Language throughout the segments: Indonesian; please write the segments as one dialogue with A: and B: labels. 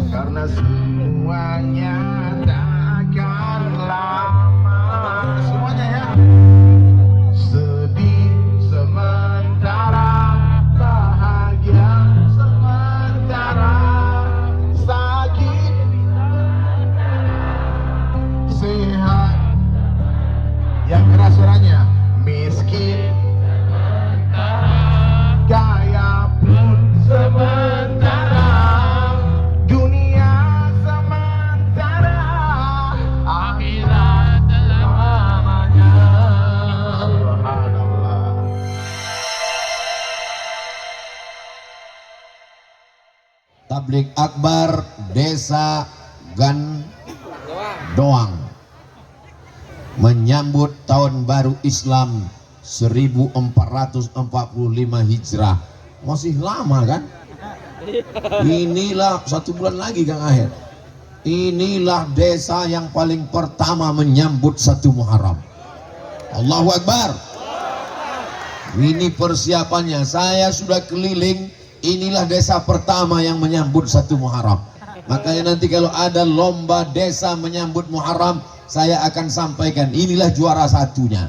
A: Karena semuanya takkan lama. Semuanya ya. Sedih sementara, bahagia sementara, sakit sehat. Yang keras suaranya. Miskin kaya pun sementara, dunia sementara, akhirat selamanya. Subhanallah.
B: Tablik akbar Desa Gandoang menyambut tahun baru Islam 1445 Hijrah. Masih lama kan? Inilah 1 bulan lagi Kang Aher. Inilah desa yang paling pertama menyambut 1 Muharram. Allahu Akbar. Ini persiapannya. Saya sudah keliling. Inilah desa pertama yang menyambut 1 Muharram. Makanya nanti kalau ada lomba desa menyambut Muharram, saya akan sampaikan inilah juara satunya.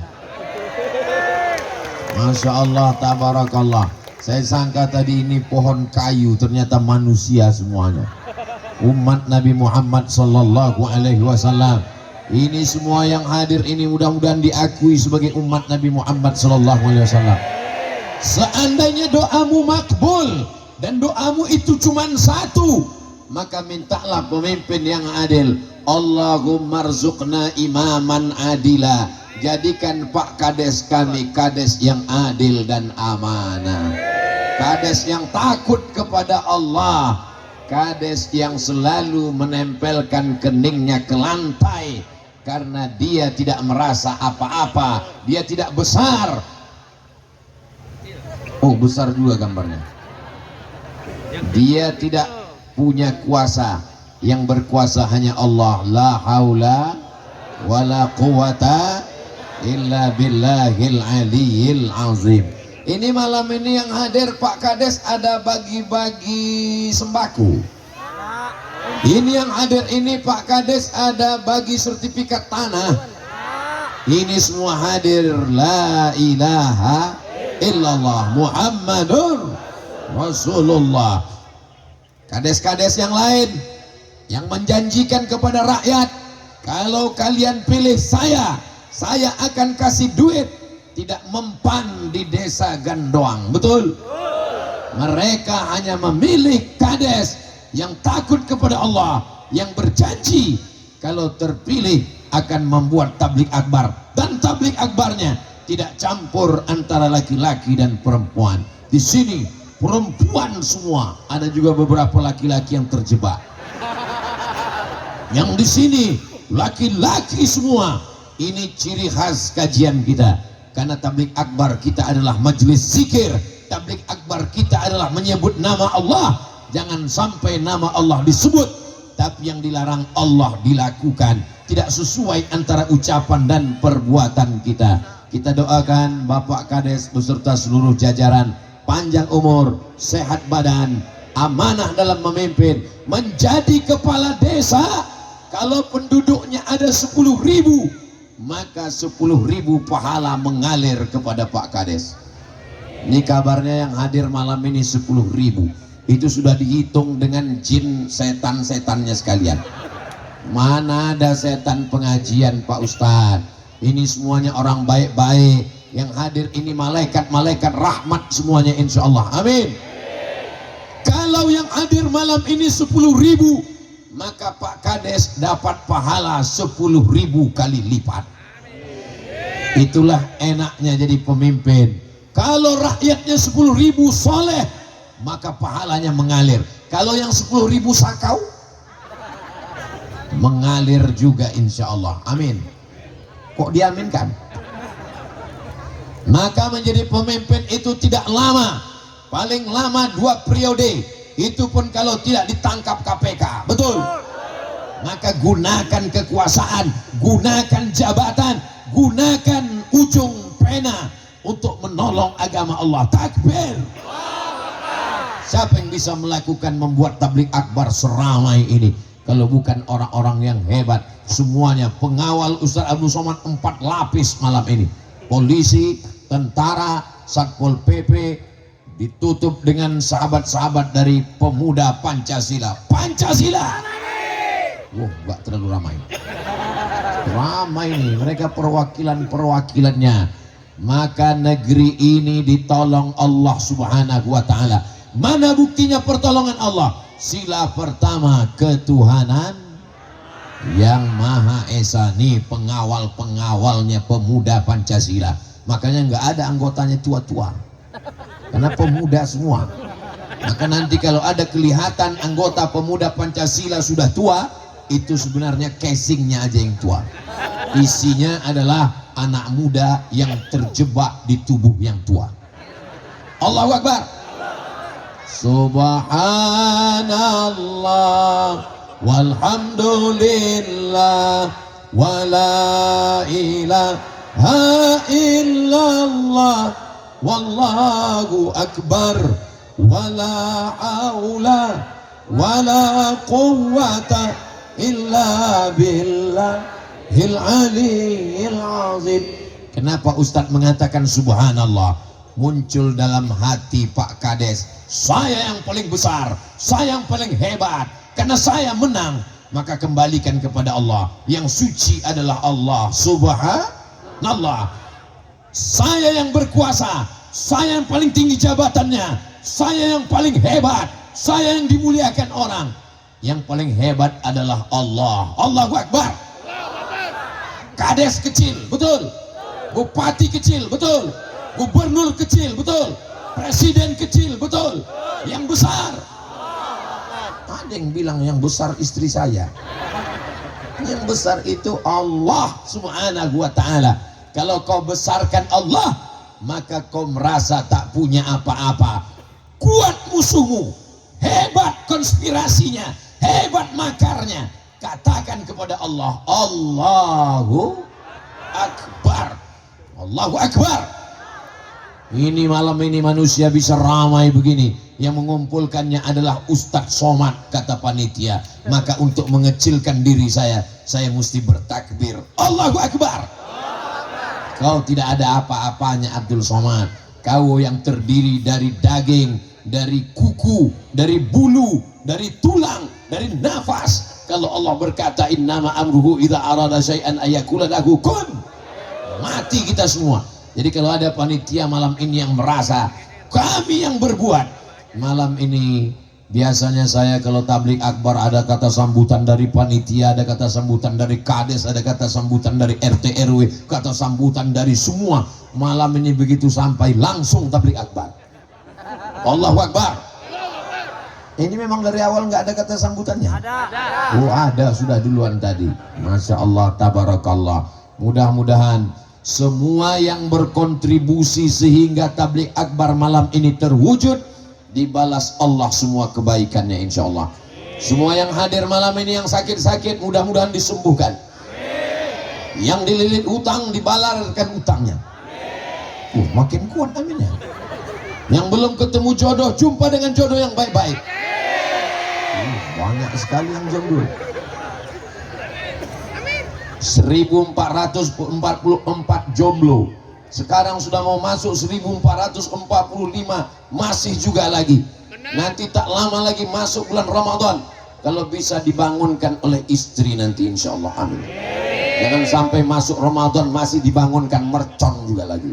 B: Masya Allah, tabarakallah. Saya sangka tadi ini pohon kayu, ternyata manusia semuanya. Umat Nabi Muhammad sallallahu alaihi wasallam. Ini semua yang hadir ini mudah-mudahan diakui sebagai umat Nabi Muhammad sallallahu alaihi wasallam. Seandainya doamu makbul dan doamu itu cuma satu, maka mintalah pemimpin yang adil. Allahumma rzuqna imaman adila. Jadikan Pak Kades kami kades yang adil dan amanah, kades yang takut kepada Allah, kades yang selalu menempelkan keningnya ke lantai karena dia tidak merasa apa-apa, dia tidak besar. Oh, besar juga gambarnya. Dia tidak punya kuasa, yang berkuasa hanya Allah. La haula wala quwata illa billahil aliyil azim. Ini malam ini yang hadir Pak Kades ada bagi-bagi sembako. Ini yang hadir ini Pak Kades ada bagi sertifikat tanah. Ini semua hadir. La ilaha illallah Muhammadur Rasulullah. Kades-kades yang lain yang menjanjikan kepada rakyat, kalau kalian pilih saya akan kasih duit, tidak mempan di desa Gandoang. Betul? Mereka hanya memilih kades yang takut kepada Allah, yang berjanji kalau terpilih akan membuat tablik akbar, dan tablik akbarnya tidak campur antara laki-laki dan perempuan. Di sini perempuan semua, ada juga beberapa laki-laki yang terjebak. Yang di sini laki-laki semua. Ini ciri khas kajian kita. Karena tablik akbar kita adalah majelis zikir. Tablik akbar kita adalah menyebut nama Allah. Jangan sampai nama Allah disebut, tapi yang dilarang Allah dilakukan. Tidak sesuai antara ucapan dan perbuatan kita. Kita doakan Bapak Kades beserta seluruh jajaran panjang umur, sehat badan, amanah dalam memimpin, menjadi kepala desa. Kalau penduduknya ada 10.000, maka 10.000 pahala mengalir kepada Pak Kades. Ini kabarnya yang hadir malam ini 10.000. Itu sudah dihitung dengan jin setan-setannya sekalian. Mana ada setan pengajian Pak Ustadz. Ini semuanya orang baik-baik. Yang hadir ini malaikat-malaikat rahmat semuanya insya Allah. Amin. Kalau yang hadir malam ini 10.000, maka Pak Kades dapat pahala 10.000 kali lipat. Itulah enaknya jadi pemimpin. Kalau rakyatnya 10.000 soleh, maka pahalanya mengalir. Kalau yang 10.000 sakau, mengalir juga insya Allah. Amin. Kok diaminkan? Maka menjadi pemimpin itu tidak lama, paling lama 2 periode. Itu pun kalau tidak ditangkap KPK. Betul? Maka gunakan kekuasaan, gunakan jabatan, gunakan ujung pedang pena untuk menolong agama Allah. Takbir. Siapa yang bisa melakukan membuat tablik akbar seramai ini kalau bukan orang-orang yang hebat? Semuanya pengawal Ustaz Abdul Somad 4 lapis malam ini. Polisi, tentara, Satpol PP, ditutup dengan sahabat-sahabat dari pemuda Pancasila. Pancasila. Wah, enggak terlalu ramai. Ramai nih, mereka perwakilannya. Maka negeri ini ditolong Allah Subhanahu wa taala. Mana buktinya pertolongan Allah? Sila pertama, ketuhanan yang Maha Esa. Nih pengawal-pengawalnya pemuda Pancasila. Makanya nggak ada anggotanya tua-tua, karena pemuda semua. Maka nanti kalau ada kelihatan anggota pemuda Pancasila sudah tua, itu sebenarnya casingnya aja yang tua. Isinya adalah anak muda yang terjebak di tubuh yang tua. Allahu Akbar. Subhanallah walhamdulillah wala ilaha illallah wallahu akbar wala haula wala quwwata illa billahil aliyyil azim. Kenapa Ustadz mengatakan subhanallah? Muncul dalam hati Pak Kades, saya yang paling besar, saya yang paling hebat, karena saya menang. Maka kembalikan kepada Allah. Yang suci adalah Allah subhanallah. Saya yang berkuasa, saya yang paling tinggi jabatannya, saya yang paling hebat, saya yang dimuliakan orang. Yang paling hebat adalah Allah. Allahu Akbar. Kades kecil, betul. Bupati kecil, betul. Gubernur kecil, betul. Presiden kecil, betul. Yang besar, ada yang bilang yang besar istri saya. Yang besar itu Allah Subhanahu wa ta'ala. Kalau kau besarkan Allah, maka kau merasa tak punya apa-apa. Kuat musuhmu, hebat konspirasinya, hebat makarnya. Katakan kepada Allah, Allahu Akbar. Allahu Akbar. Ini malam ini manusia bisa ramai begini. Yang mengumpulkannya adalah Ustadz Somad, kata panitia. Maka untuk mengecilkan diri saya mesti bertakbir. Allahu Akbar. Kau tidak ada apa-apanya Abdul Somad. Kau yang terdiri dari daging, dari kuku, dari bulu, dari tulang, dari nafas. Kalau Allah berkata innama amruhu idza arada syai'an ayyakula lahu kun. Mati kita semua. Jadi kalau ada panitia malam ini yang merasa kami yang berbuat, malam ini biasanya saya kalau tablik akbar ada kata sambutan dari panitia, ada kata sambutan dari kades, ada kata sambutan dari RT RW, kata sambutan dari semua. Malam ini begitu sampai langsung tablik akbar. Allahu Akbar. Ini memang dari awal nggak ada kata sambutannya? Ada. Oh ada, sudah duluan tadi. Masya Allah, tabarakallah. Mudah-mudahan semua yang berkontribusi sehingga tablik akbar malam ini terwujud, dibalas Allah semua kebaikannya insya Allah. Semua yang hadir malam ini yang sakit-sakit mudah-mudahan disembuhkan. Yang dililit utang dibalarkan utangnya. Makin kuat aminnya. Yang belum ketemu jodoh, jumpa dengan jodoh yang baik-baik. Banyak sekali yang jomblo. 1444 jomblo. Sekarang sudah mau masuk 1445, masih juga lagi. Nanti tak lama lagi masuk bulan Ramadan. Kalau bisa dibangunkan oleh istri nanti insya Allah, amin. Jangan sampai masuk Ramadan masih dibangunkan mercon juga lagi.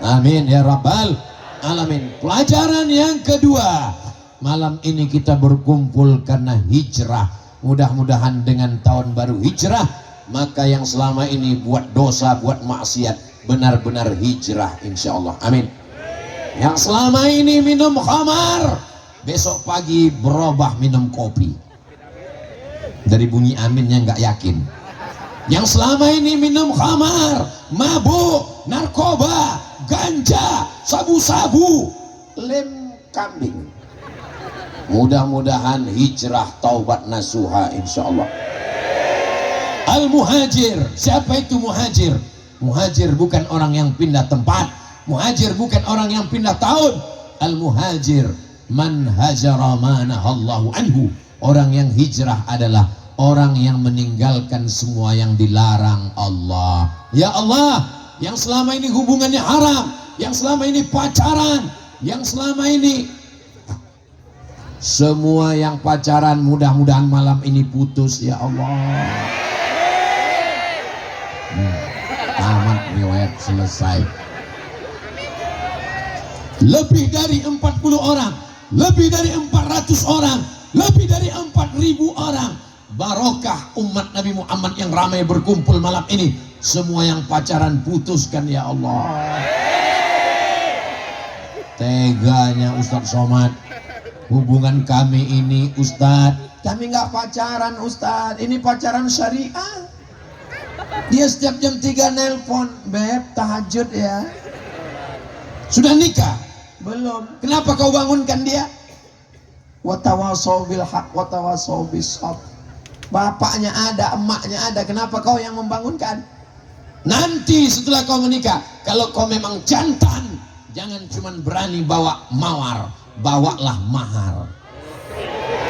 B: Amin ya Rabbal Alamin. Pelajaran yang kedua, malam ini kita berkumpul karena hijrah. Mudah-mudahan dengan tahun baru hijrah, maka yang selama ini buat dosa, buat maksiat, benar-benar hijrah insya Allah, amin. Yang selama ini minum khamar, besok pagi berubah minum kopi. Dari bunyi aminnya nggak yakin. Yang selama ini minum khamar, mabuk, narkoba, ganja, sabu-sabu, lem kambing. Mudah-mudahan hijrah taubat nasuha insya Allah. Al-muhajir, siapa itu muhajir? Muhajir bukan orang yang pindah tempat, muhajir bukan orang yang pindah tahun. Al-muhajir man hajara ma nahallahu anhu. Orang yang hijrah adalah orang yang meninggalkan semua yang dilarang Allah. Ya Allah, yang selama ini hubungannya haram, yang selama ini pacaran, yang selama ini semua yang pacaran, mudah-mudahan malam ini putus ya Allah. Tamat riwayat selesai. Lebih dari 40 orang, lebih dari 400 orang, lebih dari 4.000 orang. Barokah umat Nabi Muhammad yang ramai berkumpul malam ini. Semua yang pacaran putuskan ya Allah. Teganya Ustadz Somad. Hubungan kami ini Ustadz, kami nggak pacaran Ustadz, ini pacaran syariah. Dia setiap jam 3 nelpon, Beb tahajud ya. Sudah nikah? Belum. Kenapa kau bangunkan dia? Watawasau bil haq watawasau bis sabr. Bapaknya ada, emaknya ada, kenapa kau yang membangunkan? Nanti setelah kau menikah, kalau kau memang jantan, jangan cuma berani bawa mawar, bawalah mahar.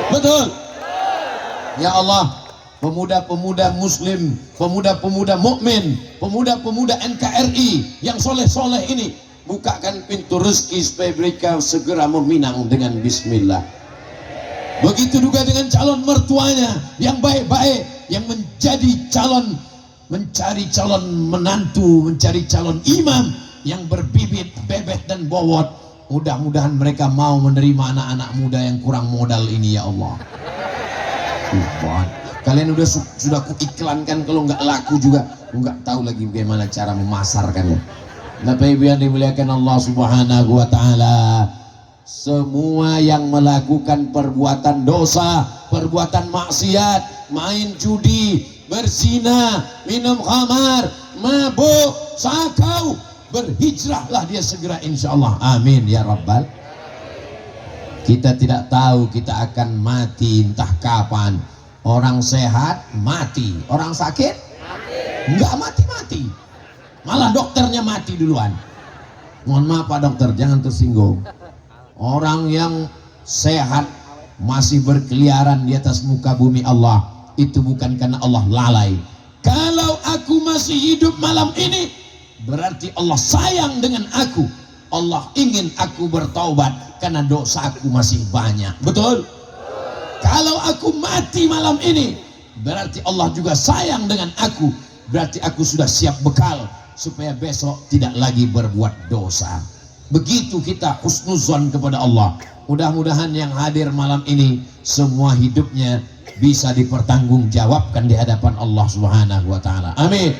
B: Betul? Ya Allah, pemuda-pemuda muslim, pemuda-pemuda mukmin, pemuda-pemuda NKRI yang soleh-soleh ini, bukakan pintu rezeki supaya mereka segera meminang dengan bismillah. Begitu juga dengan calon mertuanya yang baik-baik, yang menjadi calon, mencari calon menantu, mencari calon imam yang berbibit, bebet dan bobot. Mudah-mudahan mereka mau menerima anak-anak muda yang kurang modal ini ya Allah. Kalian sudah kuiklankan, kalau nggak laku juga nggak tahu lagi bagaimana cara memasarkannya. Bapak Ibu yang dimuliakan Allah Subhanahu wa taala, semua yang melakukan perbuatan dosa, perbuatan maksiat, main judi, berzina, minum khamar, mabuk, sakau, berhijrahlah dia segera insyaallah. Amin ya rabbal. Kita tidak tahu kita akan mati entah kapan. Orang sehat mati, orang sakit enggak mati-mati, malah dokternya mati duluan. Mohon maaf Pak Dokter, jangan tersinggung. Orang yang sehat masih berkeliaran di atas muka bumi Allah, itu bukan karena Allah lalai. Kalau aku masih hidup malam ini, berarti Allah sayang dengan aku. Allah ingin aku bertaubat karena dosaku masih banyak. Betul? Kalau aku mati malam ini, berarti Allah juga sayang dengan aku. Berarti aku sudah siap bekal supaya besok tidak lagi berbuat dosa. Begitu kita husnuzon kepada Allah. Mudah-mudahan yang hadir malam ini semua hidupnya bisa dipertanggungjawabkan di hadapan Allah Subhanahu wa taala. Amin.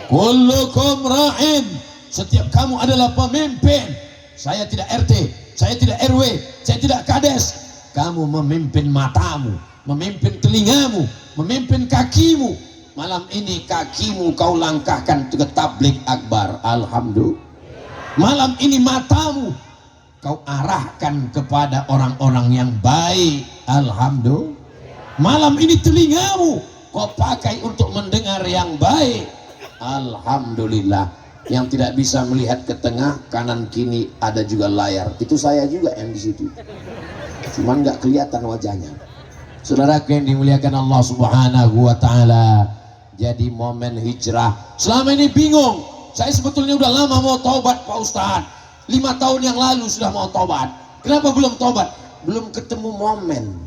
B: Kullukum ra'in. Setiap kamu adalah pemimpin. Saya tidak RT, saya tidak RW, saya tidak kades. Kamu memimpin matamu, memimpin telingamu, memimpin kakimu. Malam ini kakimu kau langkahkan ke tablik akbar. Alhamdulillah. Malam ini matamu kau arahkan kepada orang-orang yang baik. Alhamdulillah. Malam ini telingamu kau pakai untuk mendengar yang baik. Alhamdulillah. Yang tidak bisa melihat ke tengah, kanan kiri ada juga layar. Itu saya juga yang di situ. Cuman nggak kelihatan wajahnya. Saudara yang dimuliakan Allah Subhanahu wa taala. Jadi momen hijrah. Selama ini bingung. Saya sebetulnya udah lama mau taubat Pak Ustadz. 5 tahun yang lalu sudah mau taubat. Kenapa belum taubat? Belum ketemu momen.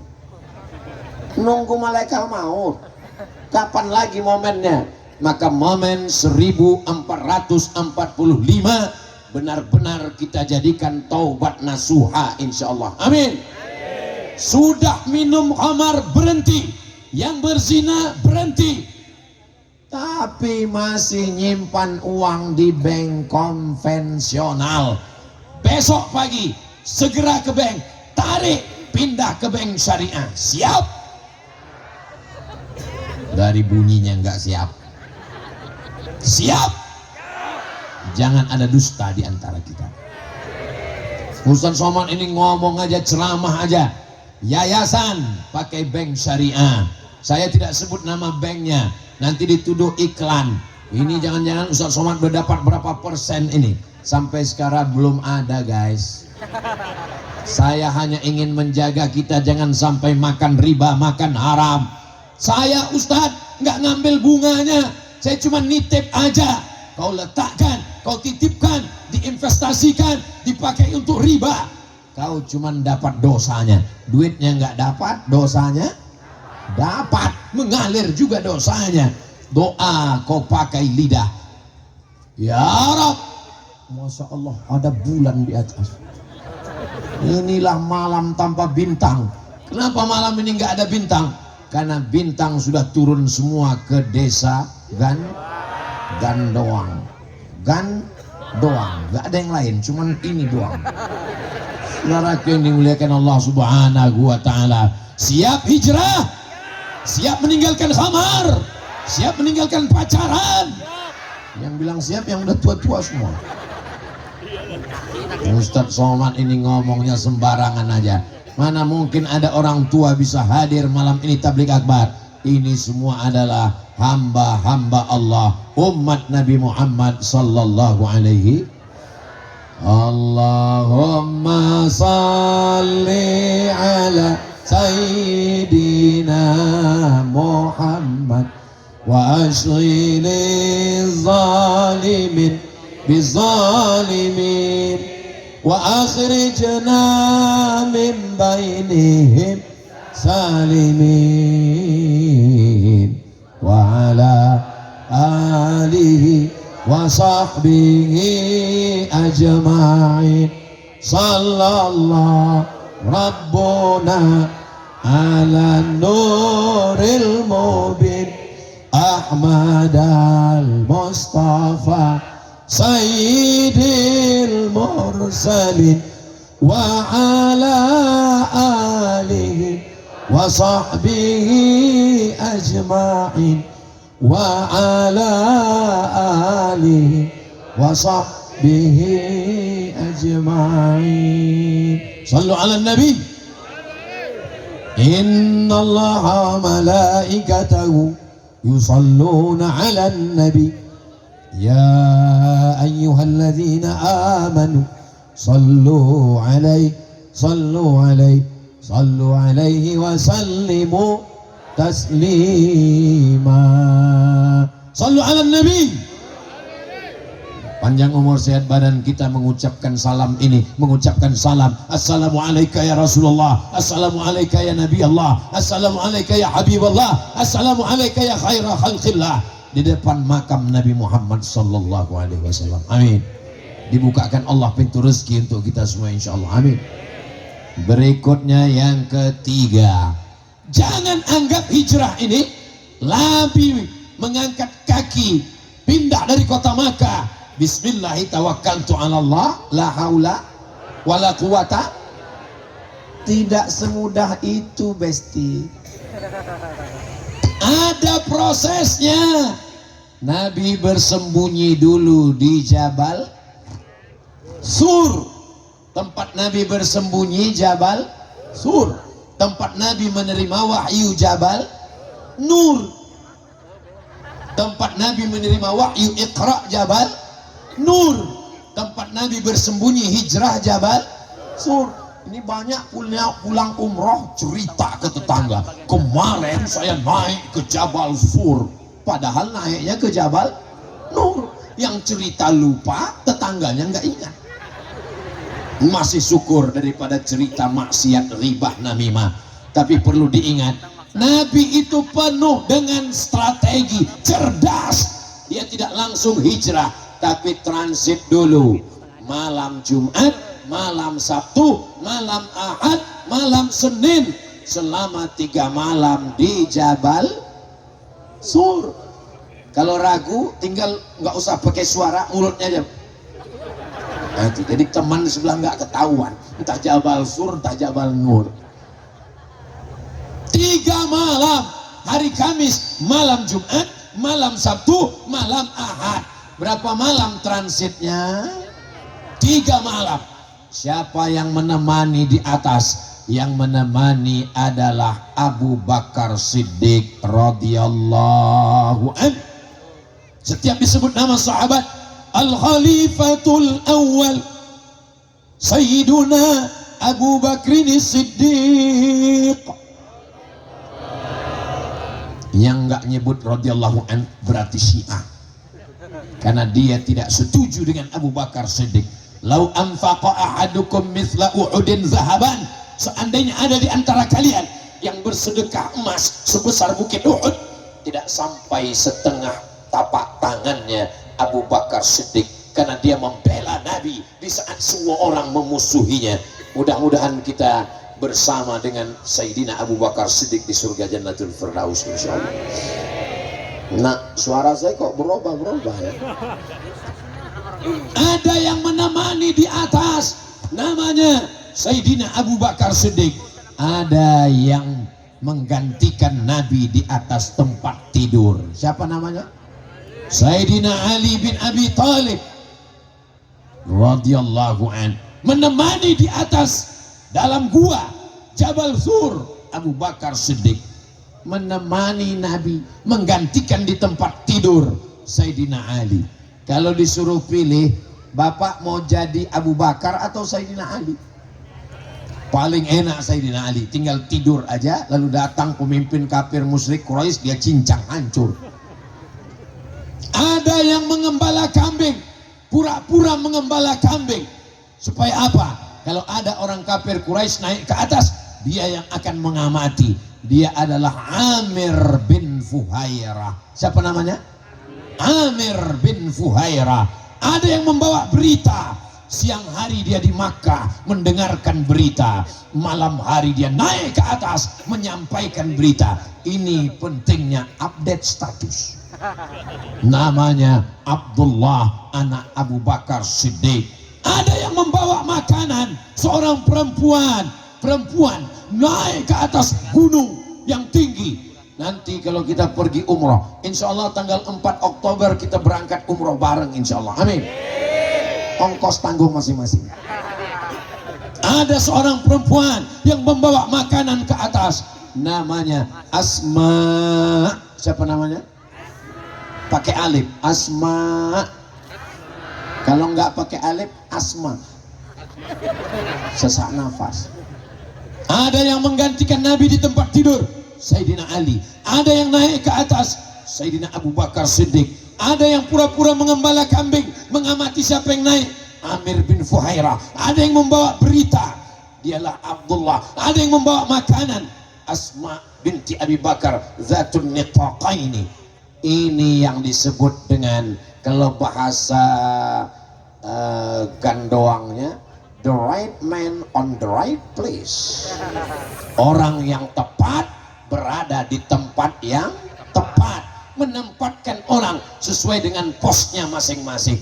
B: Nunggu malaikat maut. Kapan lagi momennya? Maka momen 1445 benar-benar kita jadikan taubat nasuha insyaallah. Amin. Sudah minum khamar berhenti, yang berzina berhenti, tapi masih nyimpan uang di bank konvensional. Besok pagi segera ke bank, tarik, pindah ke bank syariah. Siap? Dari bunyinya nggak siap. Siap? Jangan ada dusta di antara kita. Ustaz Somad ini ngomong aja, ceramah aja. Yayasan pakai bank syariah. Saya tidak sebut nama banknya, nanti dituduh iklan. Ini jangan-jangan Ustaz Somad berdapat berapa persen ini? Sampai sekarang belum ada guys. Saya hanya ingin menjaga kita jangan sampai makan riba, makan haram. Saya Ustadz nggak ngambil bunganya, saya cuma nitip aja. Kau letakkan, kau titipkan, diinvestasikan, dipakai untuk riba. Kau cuma dapat dosanya, duitnya nggak dapat, dosanya dapat, mengalir juga dosanya. Doa kau pakai lidah, ya Rab, Masya Allah ada bulan di atas. Inilah malam tanpa bintang. Kenapa malam ini nggak ada bintang? Karena bintang sudah turun semua ke desa Gan doang, nggak ada yang lain, cuman ini doang. Saudaraku yang dimuliakan Allah Subhanahu wa Ta'ala, siap hijrah, siap meninggalkan khamar, siap meninggalkan pacaran. Yang bilang siap yang udah tua-tua semua. Ustadz Somad ini ngomongnya sembarangan aja. Mana mungkin ada orang tua bisa hadir malam ini tabligh akbar. Ini semua adalah hamba-hamba Allah, umat Nabi Muhammad sallallahu alaihi. Allahumma salli ala Sayyidina Muhammad wa ashghili zalimin bizalimin wa akhrijna min bainihim salimin wa ala alihi wa sahbihi ajma'in. Sallallahu rabbuna ala nuril mubin Ahmad al-Mustafa Sayyidil mursalin wa ala alihi wa sahbihi ajma'in wa ala alihi wa sahbihi ajma'in. Sallu ala nabi. Inna allaha malaikatahu yusalluna ala nabi ya ayyuhalladzina amanu sallu alaihi wa sallimu taslima. Sallu ala nabi. Panjang umur sehat badan kita mengucapkan salam ini, mengucapkan salam. Assalamualaikum ya Rasulullah, assalamualaikum ya Nabi Allah, assalamualaikum ya Habibullah, assalamualaikum ya khaira khalqillah. Di depan makam Nabi Muhammad sallallahu alaihi wasallam. Amin. Dibukakan Allah pintu rezeki untuk kita semua insyaallah. Amin. Berikutnya yang ketiga, jangan anggap hijrah ini lebih mengangkat kaki pindah dari kota Makkah. Bismillahi tawakkaltu ala Allah la haula wala quwata. Tidak semudah itu besti. Ada prosesnya. Nabi bersembunyi dulu di Jabal Sur. Tempat Nabi bersembunyi Jabal Sur. Tempat Nabi menerima wahyu Jabal Nur. Tempat Nabi menerima wahyu Iqra Jabal Nur. Tempat Nabi bersembunyi hijrah Jabal Sur. Ini banyak pulang umroh cerita ke tetangga, kemarin saya naik ke Jabal Sur, padahal naiknya ke Jabal Nur. Yang cerita lupa, tetangganya nggak ingat. Masih syukur daripada cerita maksiat, ribah, namimah. Tapi perlu diingat, Nabi itu penuh dengan strategi, cerdas. Dia tidak langsung hijrah, tapi transit dulu. Malam Jumat, malam Sabtu, malam Ahad, malam Senin. Selama 3 malam di Jabal Sur. Kalau ragu, tinggal nggak usah pakai suara, mulutnya aja. Nanti, jadi teman di sebelah nggak ketahuan. Entah Jabal Sur, entah Jabal Nur. 3 malam. Hari Kamis, malam Jumat, malam Sabtu, malam Ahad. Berapa malam transitnya? 3 malam. Siapa yang menemani di atas? Yang menemani adalah Abu Bakar Siddiq radhiyallahu anhu. Setiap disebut nama sahabat, Al-Khalifatul Awwal Sayyiduna Abu Bakrin Siddiq. Yang enggak nyebut radhiyallahu an berarti Syiah, karena dia tidak setuju dengan Abu Bakar Siddiq. Lau anfaqa ahadukum mithla Uhudin zahaban, seandainya ada di antara kalian yang bersedekah emas sebesar bukit Uhud, tidak sampai setengah tapak tangannya Abu Bakar Siddiq, karena dia membela Nabi di saat semua orang memusuhinya. Mudah-mudahan kita bersama dengan Sayyidina Abu Bakar Siddiq di surga Jannatul Firdaus insyaallah. Nah, suara saya kok berubah-berubah ya. Ada yang menemani di atas, namanya Sayyidina Abu Bakar Siddiq. Ada yang menggantikan Nabi di atas tempat tidur. Siapa namanya? Sayyidina Ali bin Abi Thalib radhiyallahu an, menemani di atas dalam gua Jabal Sur. Abu Bakar Siddiq menemani Nabi, menggantikan di tempat tidur Sayyidina Ali. Kalau disuruh pilih, Bapak mau jadi Abu Bakar atau Sayyidina Ali? Paling enak Sayyidina Ali, tinggal tidur aja, lalu datang pemimpin kafir musyrik Quraisy, dia cincang hancur. Ada yang mengembala kambing, pura-pura mengembala kambing. Supaya apa? Kalau ada orang kafir Quraisy naik ke atas, dia yang akan mengamati. Dia adalah Amir bin Fuhairah. Siapa namanya? Amir bin Fuhairah. Ada yang membawa berita. Siang hari dia di Makkah mendengarkan berita, malam hari dia naik ke atas menyampaikan berita. Ini pentingnya update status. Namanya Abdullah anak Abu Bakar Siddiq. Ada yang membawa makanan, seorang perempuan naik ke atas gunung yang tinggi. Nanti kalau kita pergi umroh, insya Allah tanggal 4 Oktober kita berangkat umroh bareng insya Allah, amin. Ongkos tanggung masing-masing. Ada seorang perempuan yang membawa makanan ke atas, namanya Asma. Siapa namanya? Pakai alif, Asma. Kalau nggak pakai alif, Asma. Sesak nafas. Ada yang menggantikan Nabi di tempat tidur, Sayyidina Ali. Ada yang naik ke atas, Sayyidina Abu Bakar Siddiq. Ada yang pura-pura mengembala kambing, mengamati siapa yang naik, Amir bin Fuhairah. Ada yang membawa berita, dialah Abdullah. Ada yang membawa makanan, Asma binti Abi Bakar Zatun Nitaqaini. Ini yang disebut dengan, kalau bahasa gandoangnya, the right man on the right place. Orang yang tepat berada di tempat yang tepat, menempatkan orang sesuai dengan posnya masing-masing.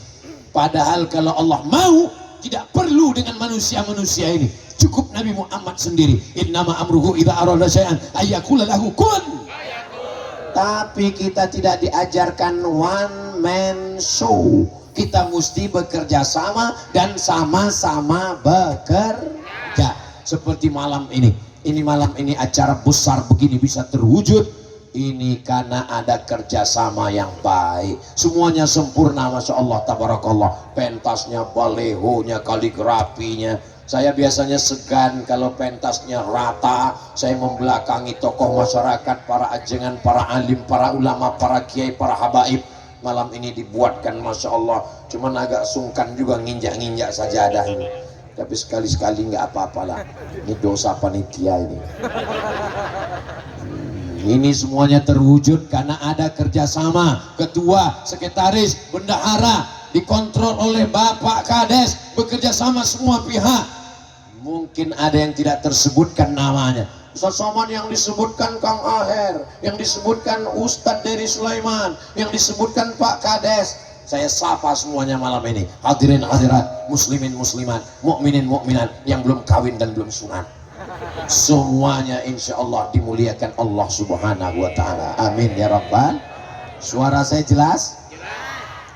B: Padahal kalau Allah mau, tidak perlu dengan manusia-manusia ini, cukup Nabi Muhammad sendiri. Innama amruhu idza arada syai'an ayyaqula lahu kun. Tapi kita tidak diajarkan one man show. Kita mesti bekerja sama dan sama-sama bekerja. Seperti malam ini. Ini malam ini acara besar begini bisa terwujud. Ini karena ada kerjasama yang baik. Semuanya sempurna, Masya Allah, tabarakallah. Pentasnya, balehonya, kaligrafinya. Saya biasanya segan kalau pentasnya rata. Saya membelakangi tokoh masyarakat, para ajengan, para alim, para ulama, para kiai, para habaib. Malam ini dibuatkan, Masya Allah. Cuman agak sungkan juga nginjak-nginjak sajadah ini. Tapi sekali-sekali nggak apa-apalah. Ini dosa panitia ini. Ini semuanya terwujud karena ada kerjasama. Ketua, sekretaris, bendahara, dikontrol oleh Bapak Kades, bekerja sama semua pihak. Mungkin ada yang tidak tersebutkan namanya. Ustaz Somad yang disebutkan Kang Aher, yang disebutkan Ustadz Dery Sulaiman, yang disebutkan Pak Kades. Saya sapa semuanya malam ini. Hadirin hadirat, muslimin muslimat, mukminin mukminat yang belum kawin dan belum sunat. Semuanya insya Allah dimuliakan Allah subhanahu wa ta'ala, amin ya rabbal. Suara saya jelas?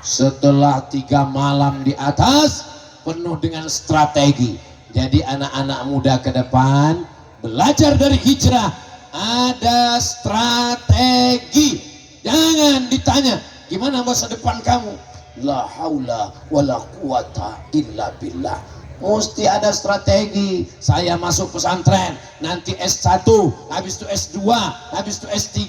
B: Setelah 3 malam di atas penuh dengan strategi, jadi anak-anak muda ke depan belajar dari hijrah, ada strategi. Jangan ditanya Gimana masa depan kamu? La haula wala quwata illa billah. Mesti ada strategi. Saya masuk pesantren, nanti S1, habis itu S2, habis itu S3.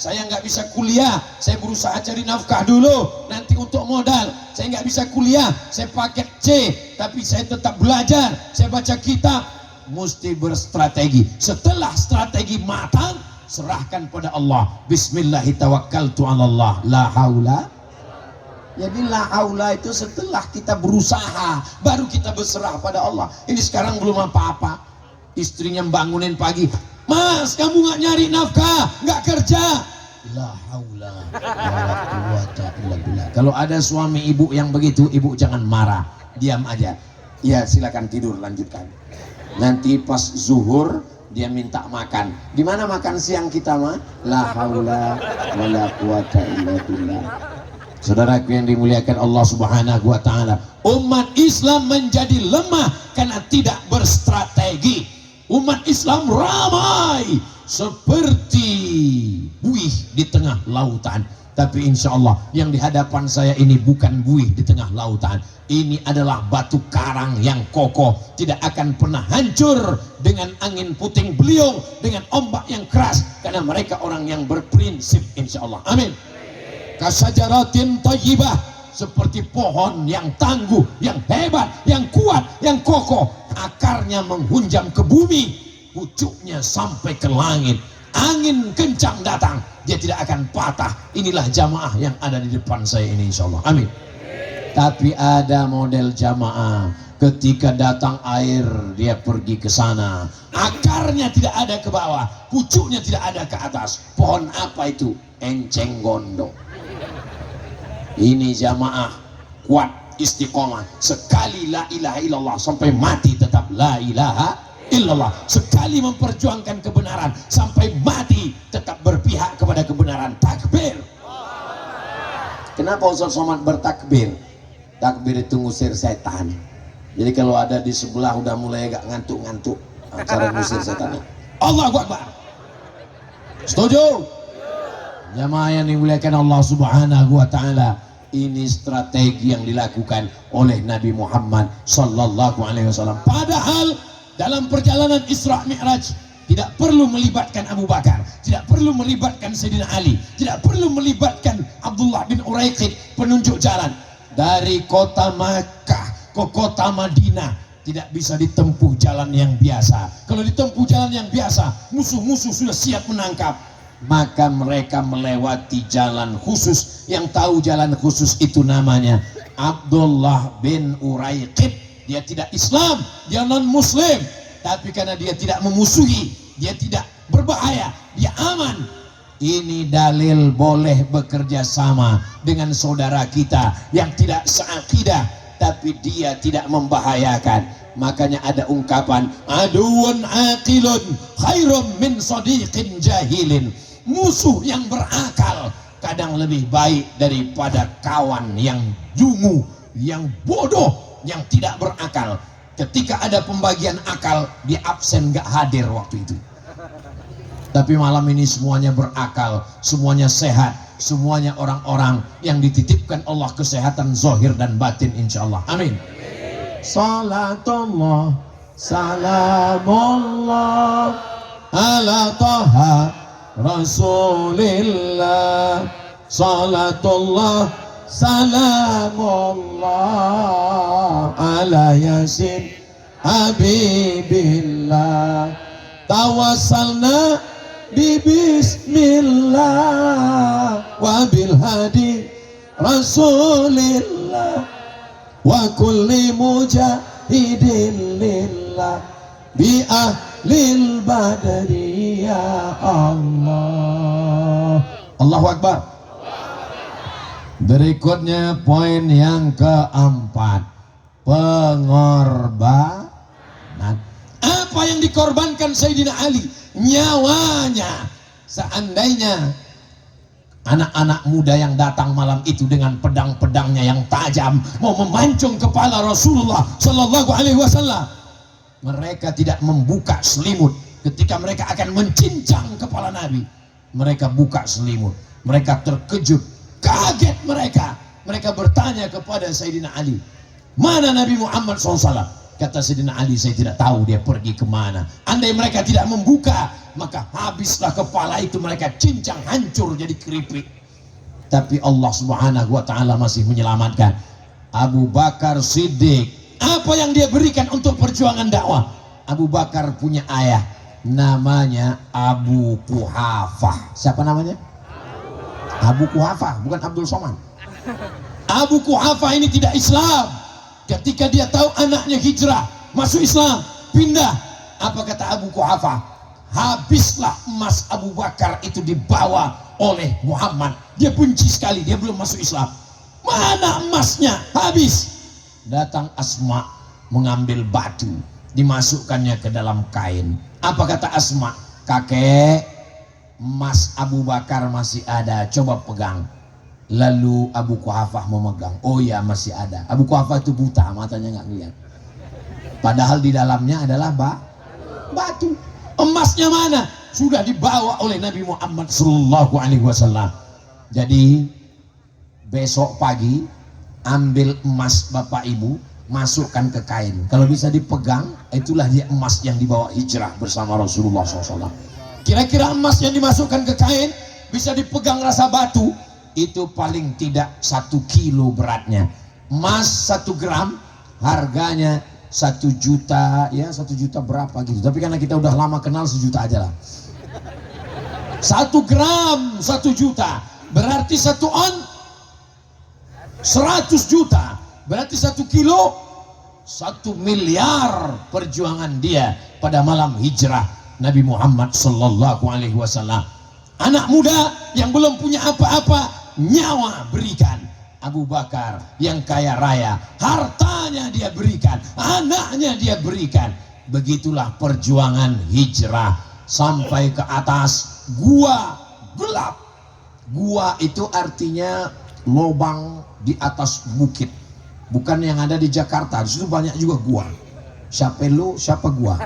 B: Saya nggak bisa kuliah, saya berusaha cari nafkah dulu. Nanti untuk modal, saya nggak bisa kuliah, saya paket C, tapi saya tetap belajar, saya baca kitab. Mesti berstrategi. Setelah strategi matang, serahkan pada Allah. Bismillahirrahmanirrahim. La haula. Jadi la haula itu setelah kita berusaha, baru kita berserah pada Allah. Ini sekarang belum apa-apa. Istrinya bangunin pagi, Mas, kamu nggak nyari nafkah, nggak kerja. La haula wala quwata illa billah. Kalau ada suami ibu yang begitu, ibu jangan marah, diam aja. Ya silakan tidur, lanjutkan. Nanti pas zuhur dia minta makan. Di mana makan siang kita mah? La haula wala quwata illa billah. Saudaraku yang dimuliakan Allah Subhanahu wa taala, umat Islam menjadi lemah karena tidak berstrategi. Umat Islam ramai seperti buih di tengah lautan. Tapi insya Allah yang di hadapan saya ini bukan buih di tengah lautan. Ini adalah batu karang yang kokoh, tidak akan pernah hancur dengan angin puting beliung, dengan ombak yang keras, karena mereka orang yang berprinsip insya Allah. Amin. Kasajaratin thayyibah, seperti pohon yang tangguh, yang hebat, yang kuat, yang kokoh. Akarnya menghunjam ke bumi, pucuknya sampai ke langit. Angin kencang datang, dia tidak akan patah. Inilah jamaah yang ada di depan saya ini insya Allah. Amin. Tapi ada model jamaah, ketika datang air dia pergi ke sana, akarnya tidak ada ke bawah, pucuknya tidak ada ke atas. Pohon apa itu? Enceng gondok. Ini jamaah kuat, istiqomah. Sekali la ilaha illallah sampai mati tetap la ilaha illallah. Sekali memperjuangkan kebenaran sampai mati tetap berpihak kepada kebenaran. Takbir. Kenapa Ustaz Somad bertakbir? Takbir itu ngusir setan. Jadi kalau ada di sebelah udah mulai agak ngantuk-ngantuk, cara ngusir setannya, Allahu Akbar. Setuju? Jamaah yang dimuliakan Allah Subhanahu wa taala, ini strategi yang dilakukan oleh Nabi Muhammad sallallahu alaihi wasallam. Padahal dalam perjalanan Isra Mi'raj tidak perlu melibatkan Abu Bakar, tidak perlu melibatkan Sayyidina Ali, tidak perlu melibatkan Abdullah bin Uraiqid penunjuk jalan. Dari kota Makkah ke kota Madinah tidak bisa ditempuh jalan yang biasa. Kalau ditempuh jalan yang biasa, musuh-musuh sudah siap menangkap. Maka mereka melewati jalan khusus. Yang tahu jalan khusus itu namanya Abdullah bin Uraiqid. Dia tidak Islam, dia non muslim, tapi karena dia tidak memusuhi, dia tidak berbahaya, dia aman. Ini dalil boleh bekerja sama dengan saudara kita yang tidak seakidah, tapi dia tidak membahayakan. Makanya ada ungkapan, aduun aqilun khairum min sadiqin jahilin. Musuh yang berakal kadang lebih baik daripada kawan yang jungu, yang bodoh, yang tidak berakal. Ketika ada pembagian akal, dia absen, gak hadir waktu itu. Tapi malam ini semuanya berakal, semuanya sehat, semuanya orang-orang yang dititipkan Allah kesehatan zahir dan batin insyaallah. Amin. Salatullah salamullah ala taha Rasulillah. Salatullah salamullah ala yasin habibillah. Tawassalna bi bismillah wa bil hadi Rasulillah wa kulli mujahidin lillah bi ahlil badri ya Allah. Allahu Akbar. Berikutnya poin yang keempat, pengorbanan. Apa yang dikorbankan Sayyidina Ali? Nyawanya. Seandainya anak-anak muda yang datang malam itu dengan pedang-pedangnya yang tajam mau memancung kepala Rasulullah Sallallahu Alaihi Wasallam, mereka tidak membuka selimut. Ketika mereka akan mencincang kepala Nabi, mereka buka selimut. Mereka terkejut Kaget mereka. Mereka bertanya kepada Sayyidina Ali, mana Nabi Muhammad SAW? Kata Sayyidina Ali, saya tidak tahu dia pergi kemana. Andai mereka tidak membuka, maka habislah kepala itu mereka cincang hancur jadi keripik. Tapi Allah Subhanahu wa ta'ala masih menyelamatkan Abu Bakar Siddiq. Apa yang dia berikan untuk perjuangan dakwah? Abu Bakar punya ayah namanya Abu Quhafah. Siapa namanya? Abu Quhafah, bukan Abdul Somad. Abu Quhafah ini tidak Islam. Ketika dia tahu anaknya hijrah masuk Islam, pindah, apa kata Abu Quhafah? Habislah emas Abu Bakar itu dibawa oleh Muhammad. Dia benci sekali, dia belum masuk Islam. Mana emasnya? Habis. Datang Asma mengambil batu, dimasukkannya ke dalam kain. Apa kata Asma? Kakek, emas Abu Bakar masih ada, coba pegang. Lalu Abu Quhafah memegang. Oh ya, masih ada. Abu Quhafah itu buta, matanya nggak ngeliat. Padahal di dalamnya adalah batu. Emasnya mana? Sudah dibawa oleh Nabi Muhammad SAW. Jadi besok pagi ambil emas bapak ibu, masukkan ke kain. Kalau bisa dipegang, itulah dia emas yang dibawa hijrah bersama Rasulullah SAW. Kira-kira emas yang dimasukkan ke kain bisa dipegang rasa batu. Itu paling tidak 1 kilo beratnya. Emas 1 gram harganya 1 juta, ya 1 juta berapa gitu. Tapi karena kita udah lama kenal, 1 juta aja lah. 1 gram 1 juta berarti 1 on 100 juta, berarti 1 kilo 1 miliar perjuangan dia pada malam hijrah Nabi Muhammad sallallahu alaihi wasallam. Anak muda yang belum punya apa-apa, nyawa berikan. Abu Bakar yang kaya raya, hartanya dia berikan, anaknya dia berikan. Begitulah perjuangan hijrah sampai ke atas gua gelap. Gua itu artinya lubang di atas bukit, bukan yang ada di Jakarta. Di situ banyak juga gua. Siapa lu, siapa gua?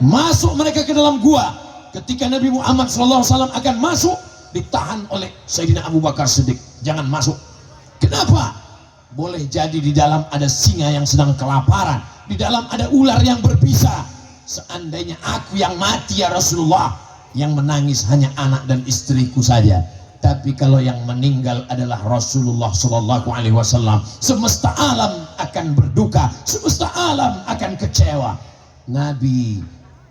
B: Masuk mereka ke dalam gua. Ketika Nabi Muhammad SAW akan masuk, ditahan oleh Sayyidina Abu Bakar Siddiq. Jangan masuk. Kenapa? Boleh jadi di dalam ada singa yang sedang kelaparan, di dalam ada ular yang berbisa. Seandainya aku yang mati ya Rasulullah, yang menangis hanya anak dan istriku saja. Tapi kalau yang meninggal adalah Rasulullah SAW, semesta alam akan berduka, semesta alam akan kecewa. Nabi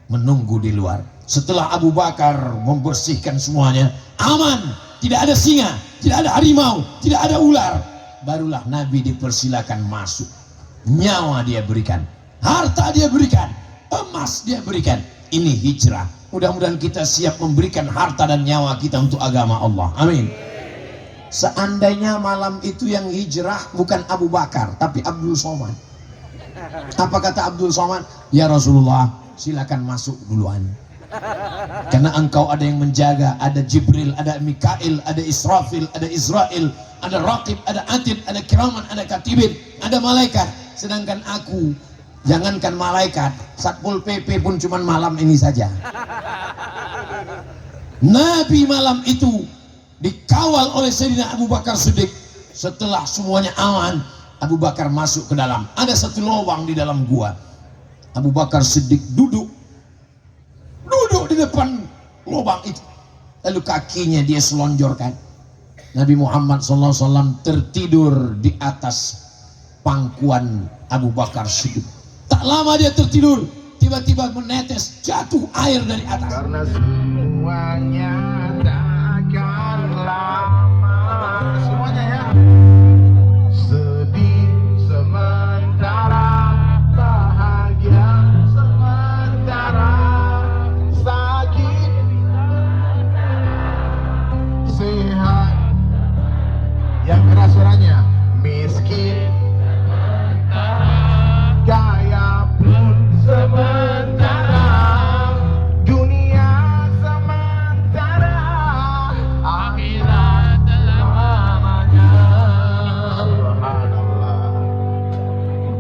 B: menunggu di luar. Setelah Abu Bakar membersihkan semuanya, aman, tidak ada singa, tidak ada harimau, tidak ada ular, barulah Nabi dipersilakan masuk. Nyawa dia berikan, harta dia berikan, emas dia berikan. Ini hijrah. Mudah-mudahan kita siap memberikan harta dan nyawa kita untuk agama Allah. Amin. Seandainya malam itu yang hijrah bukan Abu Bakar, tapi Abdul Somad. Apa kata Abdul Somad? Ya Rasulullah, silakan masuk duluan. Karena engkau ada yang menjaga, ada Jibril, ada Mikail, ada Israfil, ada Israel, ada Raqib, ada Atid, ada Kiraman, ada Katibin, ada malaikat. Sedangkan aku, jangankan malaikat, Satpol PP pun cuman malam ini saja. Nabi malam itu dikawal oleh Sayyidina Abu Bakar Siddiq. Setelah semuanya aman, Abu Bakar masuk ke dalam. Ada 1 lubang di dalam gua. Abu Bakar Siddiq duduk di depan lubang itu, lalu kakinya dia selonjorkan. Nabi Muhammad SAW tertidur di atas pangkuan Abu Bakar Siddiq. Tak lama dia tertidur, tiba-tiba menetes jatuh air dari atas.
A: Karena semuanya takkan lama. Semuanya ya. Sedih sementara, bahagia sementara, sakit sehat. Yang keras suaranya. Miskin kaya pun sementara, dunia sementara, akhirat selamanya. Subhanallah.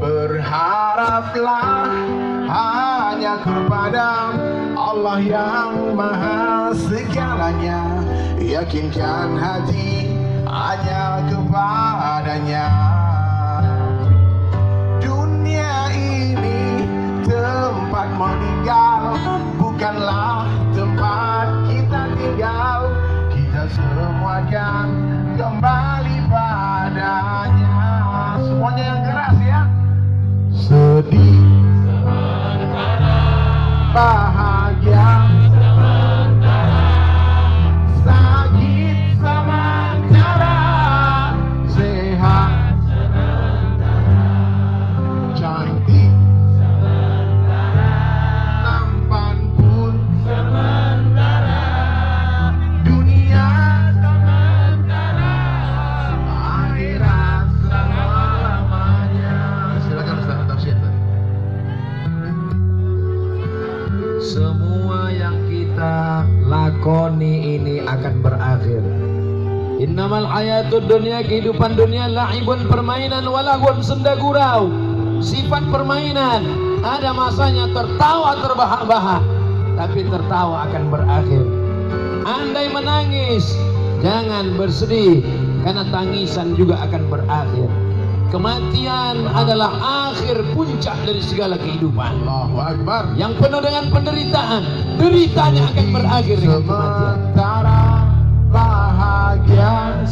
A: Berharaplah hanya kepada Allah yang maha segalanya. Yakinkan hati hanya kepadanya. Dunia ini tempat meninggal, bukanlah tempat kita tinggal. Kita semua kan kembali padanya. Semuanya yang keras ya. Sedih bahagia sakit sementara, sehat cantik tampan pun sementara, dunia sementara, akhirat selamanya. Silakan Ustaz tafsir.
C: Semua yang kita lakoni ini akan berakhir. Innamal hayatud dunya, kehidupan dunia la'ibun, permainan, walahun, senda gurau, sifat permainan. Ada masanya tertawa terbahak-bahak, tapi tertawa akan berakhir. Andai menangis, jangan bersedih, karena tangisan juga akan berakhir. Kematian adalah akhir puncak dari segala kehidupan.
A: Allahu Akbar.
C: Yang penuh dengan penderitaan, deritanya akan berakhir dengan kematian.
A: Sementara bahagia